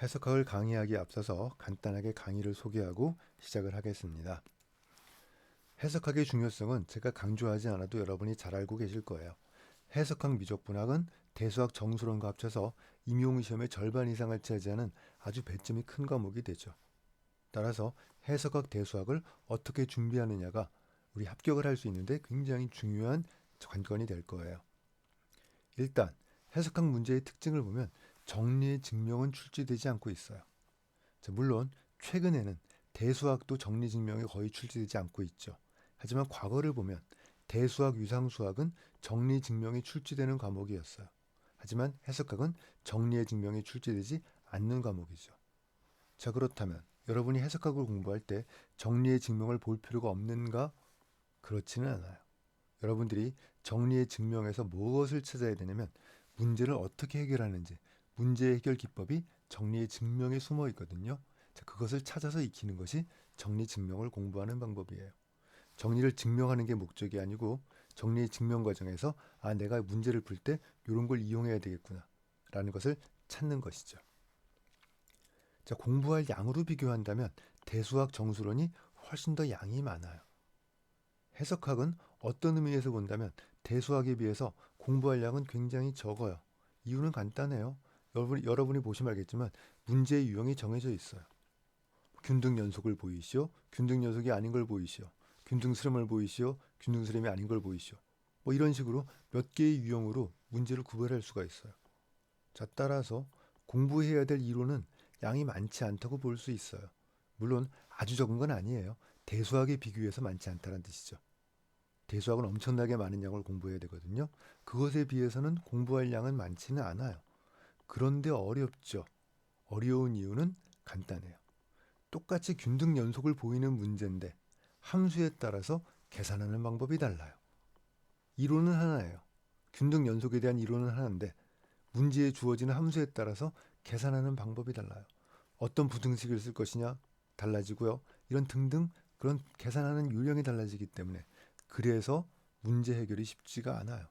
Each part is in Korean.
해석학을 강의하기에 앞서서 간단하게 강의를 소개하고 시작을 하겠습니다. 해석학의 중요성은 제가 강조하지 않아도 여러분이 잘 알고 계실 거예요. 해석학 미적분학은 대수학 정수론과 합쳐서 임용시험의 절반 이상을 차지하는 아주 배점이 큰 과목이 되죠. 따라서 해석학 대수학을 어떻게 준비하느냐가 우리 합격을 할 수 있는데 굉장히 중요한 관건이 될 거예요. 일단 해석학 문제의 특징을 보면 정리의 증명은 출제되지 않고 있어요. 자, 물론 최근에는 대수학도 정리증명이 거의 출제되지 않고 있죠. 하지만 과거를 보면 대수학, 유상수학은 정리증명이 출제되는 과목이었어요. 하지만 해석학은 정리의 증명이 출제되지 않는 과목이죠. 자, 그렇다면 여러분이 해석학을 공부할 때 정리의 증명을 볼 필요가 없는가? 그렇지는 않아요. 여러분들이 정리의 증명에서 무엇을 찾아야 되냐면 문제를 어떻게 해결하는지, 문제 해결 기법이 정리의 증명에 숨어 있거든요. 자, 그것을 찾아서 익히는 것이 정리 증명을 공부하는 방법이에요. 정리를 증명하는 게 목적이 아니고 정리의 증명 과정에서 내가 문제를 풀 때 이런 걸 이용해야 되겠구나 라는 것을 찾는 것이죠. 자, 공부할 양으로 비교한다면 대수학 정수론이 훨씬 더 양이 많아요. 해석학은 어떤 의미에서 본다면 대수학에 비해서 공부할 양은 굉장히 적어요. 이유는 간단해요. 여러분이 보시면 알겠지만 문제의 유형이 정해져 있어요. 균등 연속을 보이시오, 균등 연속이 아닌 걸 보이시오, 균등 스름을 보이시오, 균등 스름이 아닌 걸 보이시오. 뭐 이런 식으로 몇 개의 유형으로 문제를 구별할 수가 있어요. 자, 따라서 공부해야 될 이론은 양이 많지 않다고 볼 수 있어요. 물론 아주 적은 건 아니에요. 대수학에 비교해서 많지 않다는 뜻이죠. 대수학은 엄청나게 많은 양을 공부해야 되거든요. 그것에 비해서는 공부할 양은 많지는 않아요. 그런데 어렵죠. 어려운 이유는 간단해요. 똑같이 균등 연속을 보이는 문제인데 함수에 따라서 계산하는 방법이 달라요. 이론은 하나예요. 균등 연속에 대한 이론은 하나인데 문제에 주어지는 함수에 따라서 계산하는 방법이 달라요. 어떤 부등식을 쓸 것이냐 달라지고요. 이런 등등 그런 계산하는 요령이 달라지기 때문에 그래서 문제 해결이 쉽지가 않아요.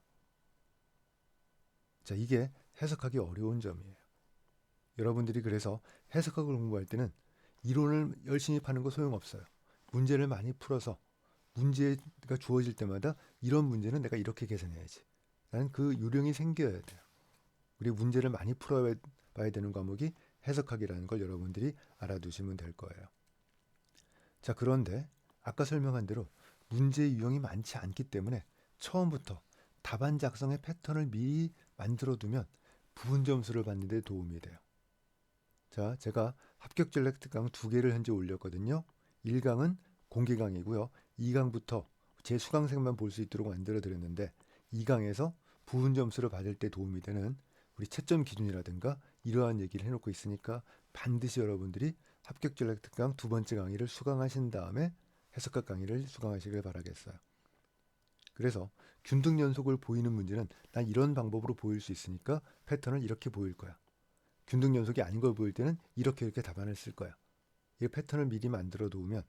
자, 이게 해석하기 어려운 점이에요. 여러분들이 그래서 해석학을 공부할 때는 이론을 열심히 파는 거 소용없어요. 문제를 많이 풀어서 문제가 주어질 때마다 이런 문제는 내가 이렇게 계산해야지 라는 그 요령이 생겨야 돼요. 우리 문제를 많이 풀어봐야 되는 과목이 해석학이라는 걸 여러분들이 알아두시면 될 거예요. 자, 그런데 아까 설명한 대로 문제의 유형이 많지 않기 때문에 처음부터 답안 작성의 패턴을 미리 만들어두면 부분 점수를 받는 데 도움이 돼요. 자, 제가 합격 전략 특강 2개를 현재 올렸거든요. 1강은 공개 강의고요. 2강부터 제 수강생만 볼 수 있도록 만들어 드렸는데 2강에서 부분 점수를 받을 때 도움이 되는 우리 채점 기준이라든가 이러한 얘기를 해놓고 있으니까 반드시 여러분들이 합격 전략 특강 2번째 강의를 수강하신 다음에 해석학 강의를 수강하시길 바라겠어요. 그래서 균등 연속을 보이는 문제는 난 이런 방법으로 보일 수 있으니까 패턴을 이렇게 보일 거야. 균등 연속이 아닌 걸 보일 때는 이렇게 답안을 쓸 거야. 이 패턴을 미리 만들어 두면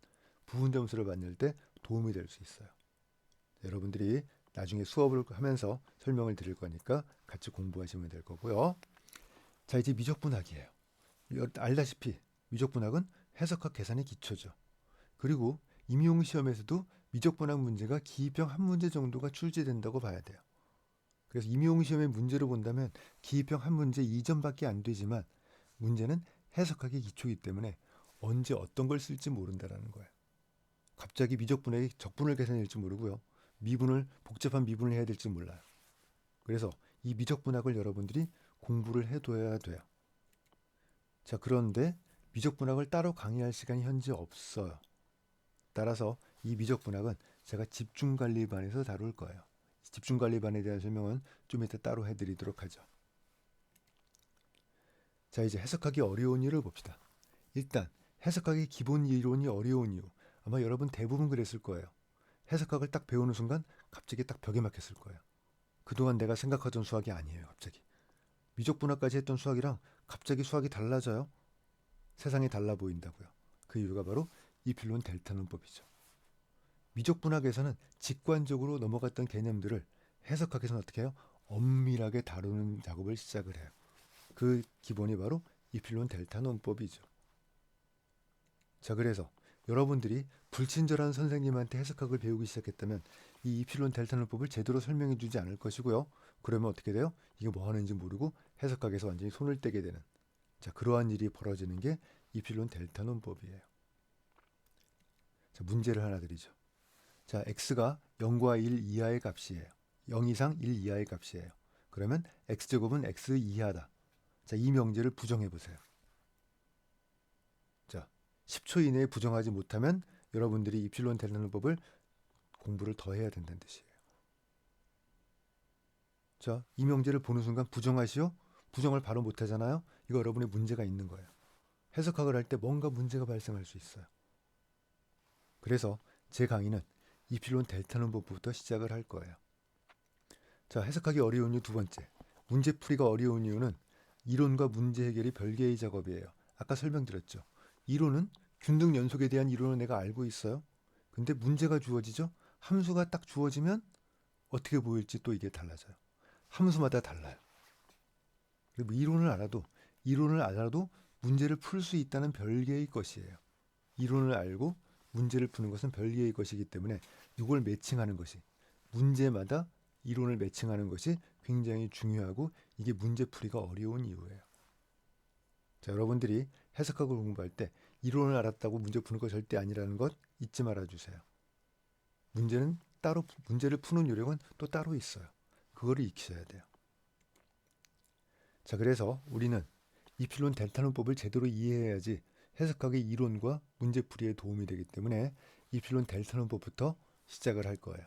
부분 점수를 만들 때 도움이 될 수 있어요. 여러분들이 나중에 수업을 하면서 설명을 드릴 거니까 같이 공부하시면 될 거고요. 자, 이제 미적분학이에요. 알다시피 미적분학은 해석학 계산의 기초죠. 그리고 임용시험에서도 미적분학 문제가 기입형 한 문제 정도가 출제된다고 봐야 돼요. 그래서 임용시험의 문제로 본다면 기입형 한 문제 2점밖에 안 되지만 문제는 해석학의 기초이기 때문에 언제 어떤 걸 쓸지 모른다는 거예요. 갑자기 미적분의 적분을 계산할지 모르고요. 복잡한 미분을 해야 될지 몰라요. 그래서 이 미적분학을 여러분들이 공부를 해둬야 돼요. 자, 그런데 미적분학을 따로 강의할 시간이 현재 없어요. 따라서 이 미적분학은 제가 집중관리반에서 다룰 거예요. 집중관리반에 대한 설명은 좀 이따 따로 해드리도록 하죠. 자, 이제 해석하기 어려운 이유를 봅시다. 일단 해석하기 기본 이론이 어려운 이유, 아마 여러분 대부분 그랬을 거예요. 해석학을 딱 배우는 순간 갑자기 딱 벽에 막혔을 거예요. 그동안 내가 생각하던 수학이 아니에요. 갑자기 미적분학까지 했던 수학이랑 갑자기 수학이 달라져요. 세상이 달라 보인다고요. 그 이유가 바로 이필론 델타 논법이죠. 미적분학에서는 직관적으로 넘어갔던 개념들을 해석학에서는 어떻게 해요? 엄밀하게 다루는 작업을 시작을 해요. 그 기본이 바로 이필론 델타 논법이죠. 자, 그래서 여러분들이 불친절한 선생님한테 해석학을 배우기 시작했다면 이 이필론 델타 논법을 제대로 설명해 주지 않을 것이고요. 그러면 어떻게 돼요? 이게 뭐 하는지 모르고 해석학에서 완전히 손을 떼게 되는, 자, 그러한 일이 벌어지는 게 이필론 델타 논법이에요. 자, 문제를 하나 드리죠. 자, x가 0과 1 이하의 값이에요. 0 이상 1 이하의 값이에요. 그러면 x제곱은 x 이하다. 자, 이 명제를 부정해 보세요. 자, 10초 이내에 부정하지 못하면 여러분들이 이필론 델타 논법을 공부를 더 해야 된다는 뜻이에요. 자, 이 명제를 보는 순간 부정하시오? 부정을 바로 못 하잖아요? 이거 여러분의 문제가 있는 거예요. 해석학을 할 때 뭔가 문제가 발생할 수 있어요. 그래서 제 강의는 이필론 델타 논법부터 시작을 할 거예요. 자, 해석하기 어려운 이유 두 번째. 문제풀이가 어려운 이유는 이론과 문제 해결이 별개의 작업이에요. 아까 설명드렸죠. 이론은 균등 연속에 대한 이론은 내가 알고 있어요. 근데 문제가 주어지죠. 함수가 딱 주어지면 어떻게 보일지 또 이게 달라져요. 함수마다 달라요. 그리고 이론을 알아도 문제를 풀 수 있다는 별개의 것이에요. 이론을 알고 문제를 푸는 것은 별개의 것이기 때문에 이걸 매칭하는 것이, 문제마다 이론을 매칭하는 것이 굉장히 중요하고 이게 문제풀이가 어려운 이유예요. 자, 여러분들이 해석학을 공부할 때 이론을 알았다고 문제 푸는 거 절대 아니라는 것 잊지 말아주세요. 문제를 푸는 요령은 또 따로 있어요. 그거를 익히셔야 돼요. 자, 그래서 우리는 이필론 델타 논법을 제대로 이해해야지 해석학의 이론과 문제풀이에 도움이 되기 때문에 이필론 델타 논법부터 시작을 할 거예요.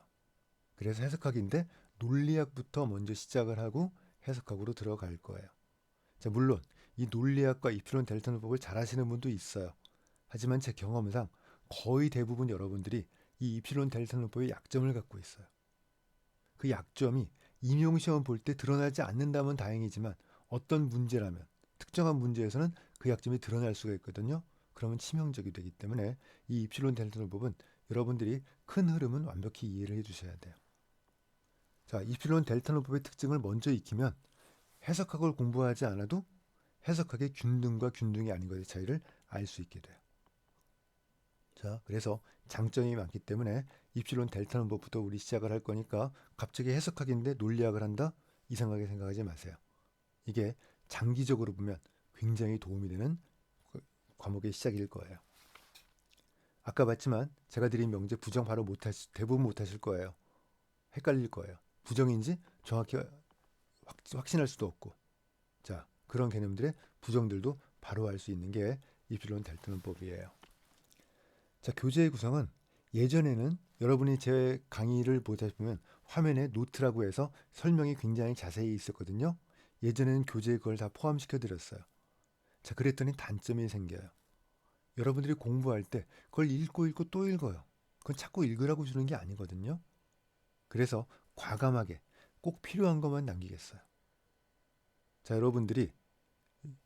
그래서 해석학인데 논리학부터 먼저 시작을 하고 해석학으로 들어갈 거예요. 자, 물론 이 논리학과 이필론 델타 논법을 잘 하시는 분도 있어요. 하지만 제 경험상 거의 대부분 여러분들이 이 이필론 델타 논법의 약점을 갖고 있어요. 그 약점이 임용시험 볼 때 드러나지 않는다면 다행이지만 어떤 문제라면, 특정한 문제에서는 그 약점이 드러날 수가 있거든요. 그러면 치명적이 되기 때문에 이 이필론 델타 논법은 여러분들이 큰 흐름은 완벽히 이해를 해주셔야 돼요. 자, 이필론 델타 논법의 특징을 먼저 익히면 해석학을 공부하지 않아도 해석학의 균등과 균등이 아닌 것의 차이를 알 수 있게 돼요. 자, 그래서 장점이 많기 때문에 입실론 델타 논법부터 우리 시작을 할 거니까 갑자기 해석학인데 논리학을 한다? 이상하게 생각하지 마세요. 이게 장기적으로 보면 굉장히 도움이 되는 과목의 시작일 거예요. 아까 봤지만 제가 드린 명제 부정 바로 대부분 못하실 거예요. 헷갈릴 거예요. 부정인지 정확히 확신할 수도 없고. 자, 그런 개념들의 부정들도 바로 알 수 있는 게 입실론 델타 논법이에요. 자, 교재의 구성은 예전에는 여러분이 제 강의를 보다 보면 화면에 노트라고 해서 설명이 굉장히 자세히 있었거든요. 예전에는 교재에 그걸 다 포함시켜 드렸어요. 자, 그랬더니 단점이 생겨요. 여러분들이 공부할 때 그걸 읽고 또 읽어요. 그건 자꾸 읽으라고 주는 게 아니거든요. 그래서 과감하게 꼭 필요한 것만 남기겠어요. 자, 여러분들이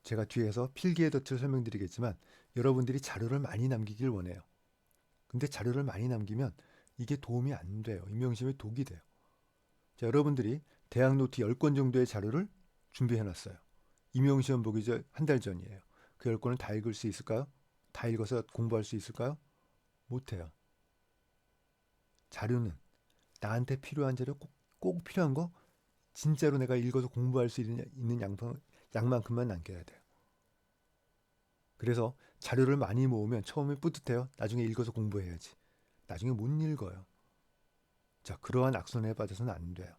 제가 뒤에서 필기의 덫을 설명드리겠지만 여러분들이 자료를 많이 남기길 원해요. 근데 자료를 많이 남기면 이게 도움이 안 돼요. 임용시험에 독이 돼요. 자, 여러분들이 대학 노트 10권 정도의 자료를 준비해 놨어요. 임용시험 보기 전 한 달 전이에요. 그 10권을 다 읽을 수 있을까요? 다 읽어서 공부할 수 있을까요? 못해요. 자료는 나한테 필요한 자료, 꼭 필요한 거 진짜로 내가 읽어서 공부할 수 있는 양만큼만 남겨야 돼요. 그래서 자료를 많이 모으면 처음에 뿌듯해요. 나중에 읽어서 공부해야지. 나중에 못 읽어요. 자, 그러한 악순환에 빠져서는 안 돼요.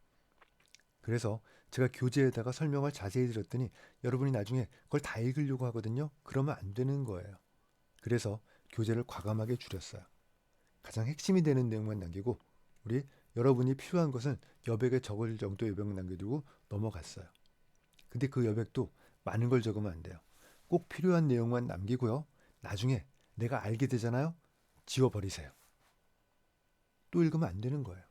그래서 제가 교재에다가 설명을 자세히 드렸더니 여러분이 나중에 그걸 다 읽으려고 하거든요. 그러면 안 되는 거예요. 그래서 교재를 과감하게 줄였어요. 가장 핵심이 되는 내용만 남기고 여러분이 필요한 것은 여백에 적을 정도 여백 남겨두고 넘어갔어요. 근데 그 여백도 많은 걸 적으면 안 돼요. 꼭 필요한 내용만 남기고요. 나중에 내가 알게 되잖아요. 지워버리세요. 또 읽으면 안 되는 거예요.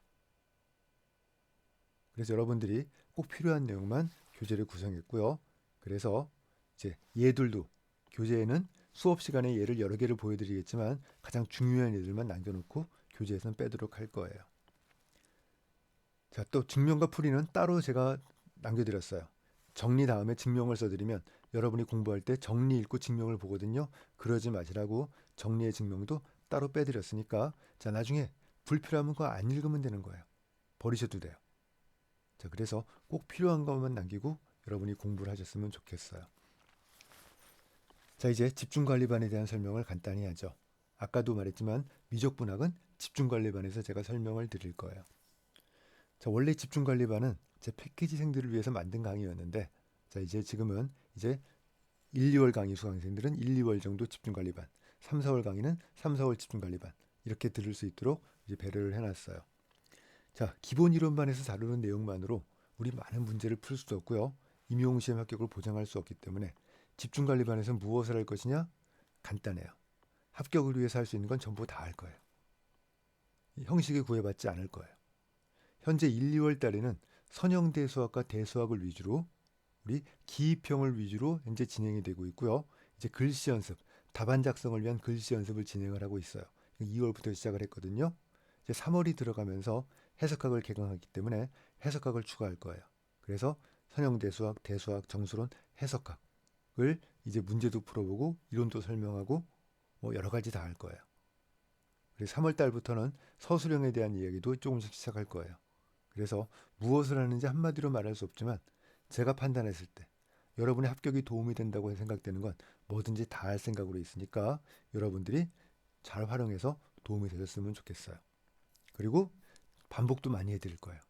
그래서 여러분들이 꼭 필요한 내용만 교재를 구성했고요. 그래서 이제 얘들도 교재에는 수업 시간에 얘를 여러 개를 보여드리겠지만 가장 중요한 얘들만 남겨놓고 교재에서는 빼도록 할 거예요. 자, 또 증명과 풀이는 따로 제가 남겨드렸어요. 정리 다음에 증명을 써드리면 여러분이 공부할 때 정리 읽고 증명을 보거든요. 그러지 마시라고 정리의 증명도 따로 빼드렸으니까 자, 나중에 불필요하면 그거 안 읽으면 되는 거예요. 버리셔도 돼요. 자, 그래서 꼭 필요한 것만 남기고 여러분이 공부를 하셨으면 좋겠어요. 자, 이제 집중관리반에 대한 설명을 간단히 하죠. 아까도 말했지만 미적분학은 집중관리반에서 제가 설명을 드릴 거예요. 자, 원래 집중관리반은 제 패키지생들을 위해서 만든 강의였는데 자, 지금은 1, 2월 강의 수강생들은 1, 2월 정도 집중관리반, 3, 4월 강의는 3, 4월 집중관리반 이렇게 들을 수 있도록 이제 배려를 해놨어요. 자, 기본 이론반에서 다루는 내용만으로 우리 많은 문제를 풀 수도 없고요. 임용시험 합격을 보장할 수 없기 때문에 집중관리반에서 무엇을 할 것이냐? 간단해요. 합격을 위해서 할 수 있는 건 전부 다 할 거예요. 형식에 구애받지 않을 거예요. 현재 1, 2월 달에는 선형대수학과 대수학을 위주로 우리 기입형을 위주로 현재 진행이 되고 있고요. 이제 글씨 연습, 답안 작성을 위한 글씨 연습을 진행을 하고 있어요. 2월부터 시작을 했거든요. 이제 3월이 들어가면서 해석학을 개강하기 때문에 해석학을 추가할 거예요. 그래서 선형대수학, 대수학, 정수론, 해석학을 이제 문제도 풀어보고 이론도 설명하고 뭐 여러 가지 다 할 거예요. 그래서 3월 달부터는 서술형에 대한 이야기도 조금씩 시작할 거예요. 그래서 무엇을 하는지 한마디로 말할 수 없지만 제가 판단했을 때 여러분의 합격이 도움이 된다고 생각되는 건 뭐든지 다 할 생각으로 있으니까 여러분들이 잘 활용해서 도움이 되셨으면 좋겠어요. 그리고 반복도 많이 해드릴 거예요.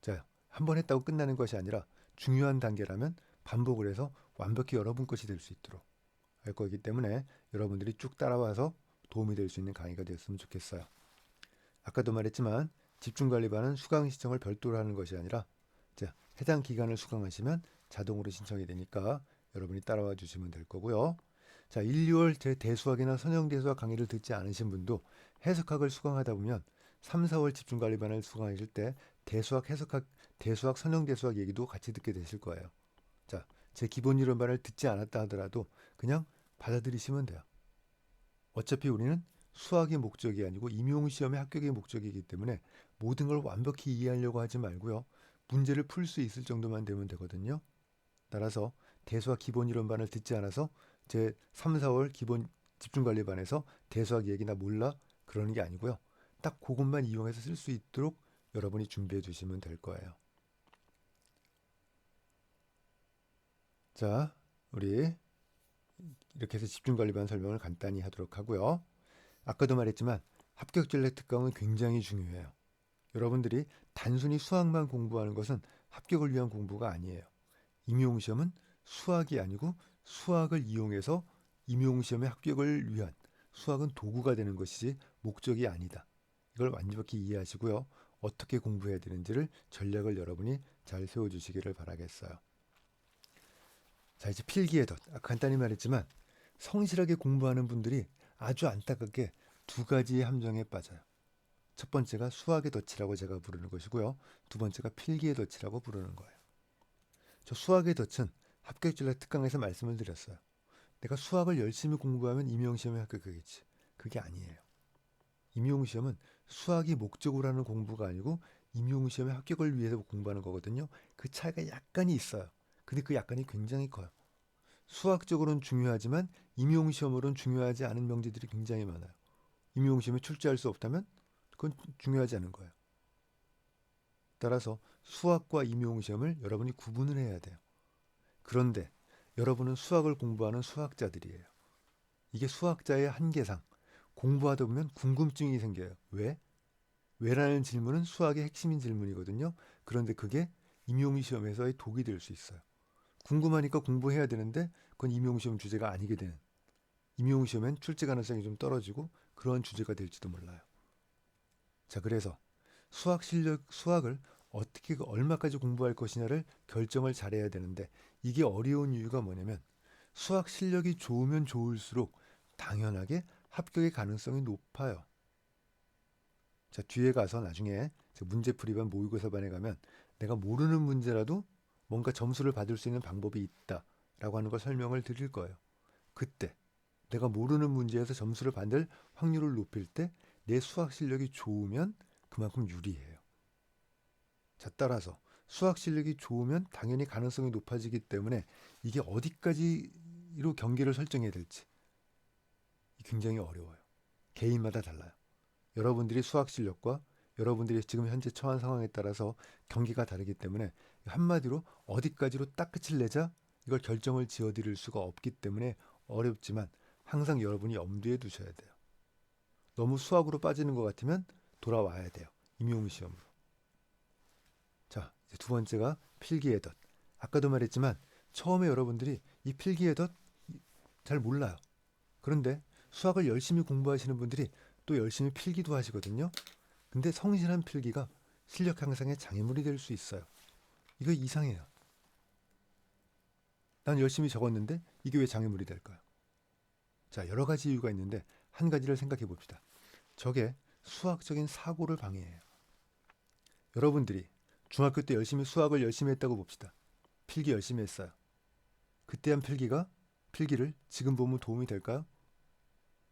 자, 한 번 했다고 끝나는 것이 아니라 중요한 단계라면 반복을 해서 완벽히 여러분 것이 될 수 있도록 할 거기 때문에 여러분들이 쭉 따라와서 도움이 될 수 있는 강의가 되었으면 좋겠어요. 아까도 말했지만 집중관리반은 수강 신청을 별도로 하는 것이 아니라 자, 해당 기간을 수강하시면 자동으로 신청이 되니까 여러분이 따라와 주시면 될 거고요. 자, 1, 2월 제 대수학이나 선형대수학 강의를 듣지 않으신 분도 해석학을 수강하다 보면 3, 4월 집중관리반을 수강하실 때 대수학, 해석학, 대수학, 선형대수학 얘기도 같이 듣게 되실 거예요. 자, 제 기본 이론반을 듣지 않았다 하더라도 그냥 받아들이시면 돼요. 어차피 우리는 수학이 목적이 아니고 임용시험의 합격이 목적이기 때문에 모든 걸 완벽히 이해하려고 하지 말고요. 문제를 풀 수 있을 정도만 되면 되거든요. 따라서 대수학 기본 이론반을 듣지 않아서 제 3, 4월 기본 집중관리반에서 대수학 얘기나 몰라 그러는 게 아니고요. 딱 그것만 이용해서 쓸 수 있도록 여러분이 준비해 주시면 될 거예요. 자, 우리 이렇게 해서 집중관리반 설명을 간단히 하도록 하고요. 아까도 말했지만 합격전략 특강은 굉장히 중요해요. 여러분들이 단순히 수학만 공부하는 것은 합격을 위한 공부가 아니에요. 임용시험은 수학이 아니고 수학을 이용해서 임용시험의 합격을 위한 수학은 도구가 되는 것이지 목적이 아니다. 이걸 완벽히 이해하시고요. 어떻게 공부해야 되는지를 전략을 여러분이 잘 세워주시기를 바라겠어요. 자, 이제 필기의 덫. 간단히 말했지만 성실하게 공부하는 분들이 아주 안타깝게 두 가지의 함정에 빠져요. 첫 번째가 수학의 덫이라고 제가 부르는 것이고요. 두 번째가 필기의 덫이라고 부르는 거예요. 저 수학의 덫은 합격전략 특강에서 말씀을 드렸어요. 내가 수학을 열심히 공부하면 임용시험에 합격하겠지. 그게 아니에요. 임용시험은 수학이 목적으로 하는 공부가 아니고 임용시험의 합격을 위해서 공부하는 거거든요. 그 차이가 약간이 있어요. 근데 그 약간이 굉장히 커요. 수학적으로는 중요하지만 임용시험으로는 중요하지 않은 명제들이 굉장히 많아요. 임용시험에 출제할 수 없다면 그건 중요하지 않은 거예요. 따라서 수학과 임용시험을 여러분이 구분을 해야 돼요. 그런데 여러분은 수학을 공부하는 수학자들이에요. 이게 수학자의 한계상 공부하다 보면 궁금증이 생겨요. 왜? 왜라는 질문은 수학의 핵심인 질문이거든요. 그런데 그게 임용시험에서의 독이 될 수 있어요. 궁금하니까 공부해야 되는데 그건 임용시험 주제가 아니게 되는 임용시험엔 출제 가능성이 좀 떨어지고 그런 주제가 될지도 몰라요. 자, 그래서 수학을 어떻게 얼마까지 공부할 것이냐를 결정을 잘해야 되는데 이게 어려운 이유가 뭐냐면 수학 실력이 좋으면 좋을수록 당연하게 합격의 가능성이 높아요. 자, 뒤에 가서 나중에 문제풀이반 모의고사반에 가면 내가 모르는 문제라도 뭔가 점수를 받을 수 있는 방법이 있다라고 하는 걸 설명을 드릴 거예요. 그때 내가 모르는 문제에서 점수를 받을 확률을 높일 때 내 수학 실력이 좋으면 그만큼 유리해요. 자, 따라서 수학 실력이 좋으면 당연히 가능성이 높아지기 때문에 이게 어디까지로 경계를 설정해야 될지 굉장히 어려워요. 개인마다 달라요. 여러분들이 수학 실력과 여러분들이 지금 현재 처한 상황에 따라서 경계가 다르기 때문에 한마디로 어디까지로 딱 끝을 내자 이걸 결정을 지어드릴 수가 없기 때문에 어렵지만 항상 여러분이 염두에 두셔야 돼요. 너무 수학으로 빠지는 것 같으면 돌아와야 돼요. 임용시험으로. 자, 이제 두 번째가 필기의 덫. 아까도 말했지만 처음에 여러분들이 이 필기의 덫 잘 몰라요. 그런데 수학을 열심히 공부하시는 분들이 또 열심히 필기도 하시거든요. 근데 성실한 필기가 실력 향상에 장애물이 될 수 있어요. 이거 이상해요. 난 열심히 적었는데 이게 왜 장애물이 될까요? 자, 여러 가지 이유가 있는데 한 가지를 생각해 봅시다. 저게 수학적인 사고를 방해해요. 여러분들이 중학교 때 수학을 열심히 했다고 봅시다. 필기 열심히 했어요. 그때 한 필기를 지금 보면 도움이 될까요?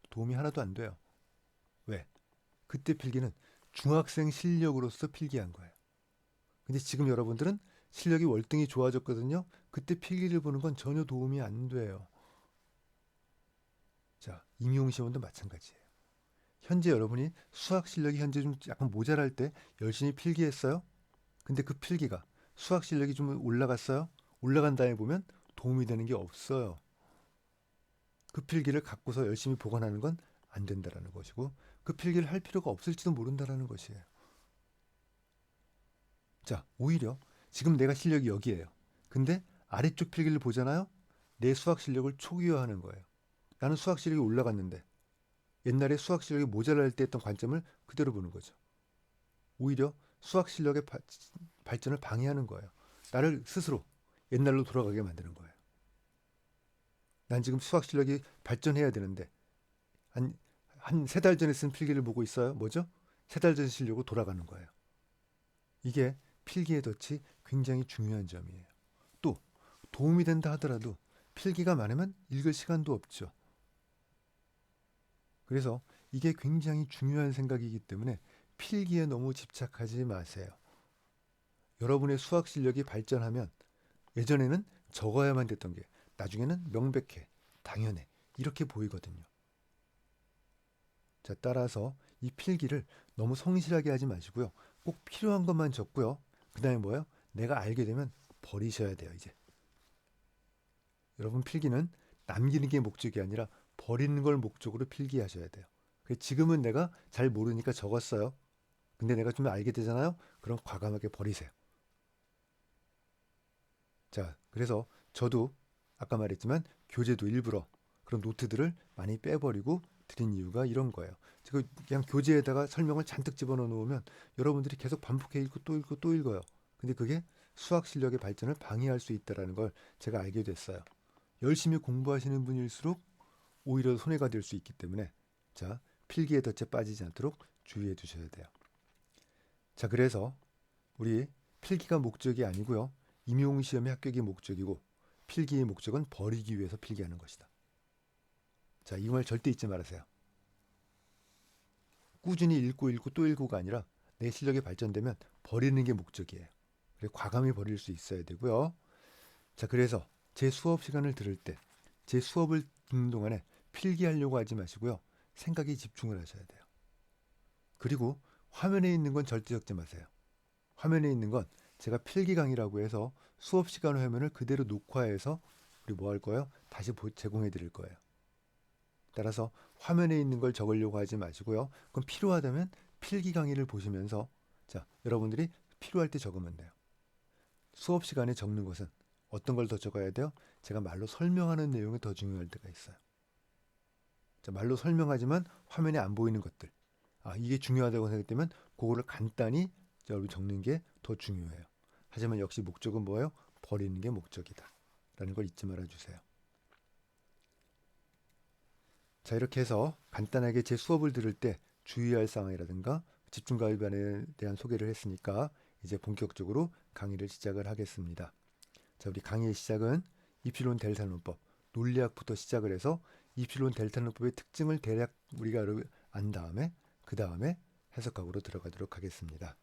도움이 하나도 안 돼요. 왜? 그때 필기는 중학생 실력으로서 필기한 거예요. 근데 지금 여러분들은 실력이 월등히 좋아졌거든요. 그때 필기를 보는 건 전혀 도움이 안 돼요. 자, 임용시험도 마찬가지예요. 현재 여러분이 수학 실력이 현재 좀 약간 모자랄 때 열심히 필기했어요. 근데 그 필기가 수학 실력이 좀 올라갔어요. 올라간 다음에 보면 도움이 되는 게 없어요. 그 필기를 갖고서 열심히 보관하는 건 안 된다라는 것이고 그 필기를 할 필요가 없을지도 모른다라는 것이에요. 자, 오히려 지금 내가 실력이 여기에요. 근데 아래쪽 필기를 보잖아요. 내 수학 실력을 초기화하는 거예요. 나는 수학 실력이 올라갔는데 옛날에 수학 실력이 모자랄 때 했던 관점을 그대로 보는 거죠. 오히려 수학 실력의 발전을 방해하는 거예요. 나를 스스로 옛날로 돌아가게 만드는 거예요. 난 지금 수학 실력이 발전해야 되는데 한 세 달 전에 쓴 필기를 보고 있어요. 뭐죠? 세 달 전 실력으로 돌아가는 거예요. 이게 필기의 덫이 굉장히 중요한 점이에요. 또 도움이 된다 하더라도 필기가 많으면 읽을 시간도 없죠. 그래서 이게 굉장히 중요한 생각이기 때문에 필기에 너무 집착하지 마세요. 여러분의 수학 실력이 발전하면 예전에는 적어야만 됐던 게 나중에는 명백해, 당연해 이렇게 보이거든요. 자, 따라서 이 필기를 너무 성실하게 하지 마시고요. 꼭 필요한 것만 적고요. 그 다음에 뭐예요? 내가 알게 되면 버리셔야 돼요. 이제 여러분 필기는 남기는 게 목적이 아니라 버리는 걸 목적으로 필기하셔야 돼요. 지금은 내가 잘 모르니까 적었어요. 근데 내가 좀 알게 되잖아요. 그럼 과감하게 버리세요. 자, 그래서 저도 아까 말했지만 교재도 일부러 그런 노트들을 많이 빼버리고 드린 이유가 이런 거예요. 제가 그냥 교재에다가 설명을 잔뜩 집어넣어 놓으면 여러분들이 계속 반복해 읽고 또 읽고 또 읽어요. 근데 그게 수학 실력의 발전을 방해할 수 있다는 걸 제가 알게 됐어요. 열심히 공부하시는 분일수록 오히려 손해가 될 수 있기 때문에 자, 필기에 덫에 빠지지 않도록 주의해 두셔야 돼요. 자, 그래서 우리 필기가 목적이 아니고요. 임용시험의 합격이 목적이고 필기의 목적은 버리기 위해서 필기하는 것이다. 자, 이 말 절대 잊지 말으세요. 꾸준히 읽고 또 읽고가 아니라 내 실력이 발전되면 버리는 게 목적이에요. 그래서 과감히 버릴 수 있어야 되고요. 자, 그래서 제 수업 시간을 들을 때 제 수업을 듣는 동안에 필기하려고 하지 마시고요. 생각에 집중을 하셔야 돼요. 그리고 화면에 있는 건 절대 적지 마세요. 화면에 있는 건 제가 필기 강의라고 해서 수업 시간 화면을 그대로 녹화해서 우리 뭐 할 거예요? 다시 제공해 드릴 거예요. 따라서 화면에 있는 걸 적으려고 하지 마시고요. 그럼 필요하다면 필기 강의를 보시면서 자, 여러분들이 필요할 때 적으면 돼요. 수업 시간에 적는 것은 어떤 걸 더 적어야 돼요? 제가 말로 설명하는 내용이 더 중요할 때가 있어요. 자, 말로 설명하지만 화면에 안 보이는 것들. 이게 중요하다고 생각되면 그거를 간단히 여러분 적는 게 더 중요해요. 하지만 역시 목적은 뭐예요? 버리는 게 목적이다. 라는 걸 잊지 말아 주세요. 자, 이렇게 해서 간단하게 제 수업을 들을 때 주의할 사항이라든가 집중과외반에 대한 소개를 했으니까 이제 본격적으로 강의를 시작을 하겠습니다. 자, 우리 강의의 시작은 이필론 델타논법 논리학부터 시작을 해서 이필론 델타논법의 특징을 대략 우리가 안 다음에 그 다음에 해석학으로 들어가도록 하겠습니다.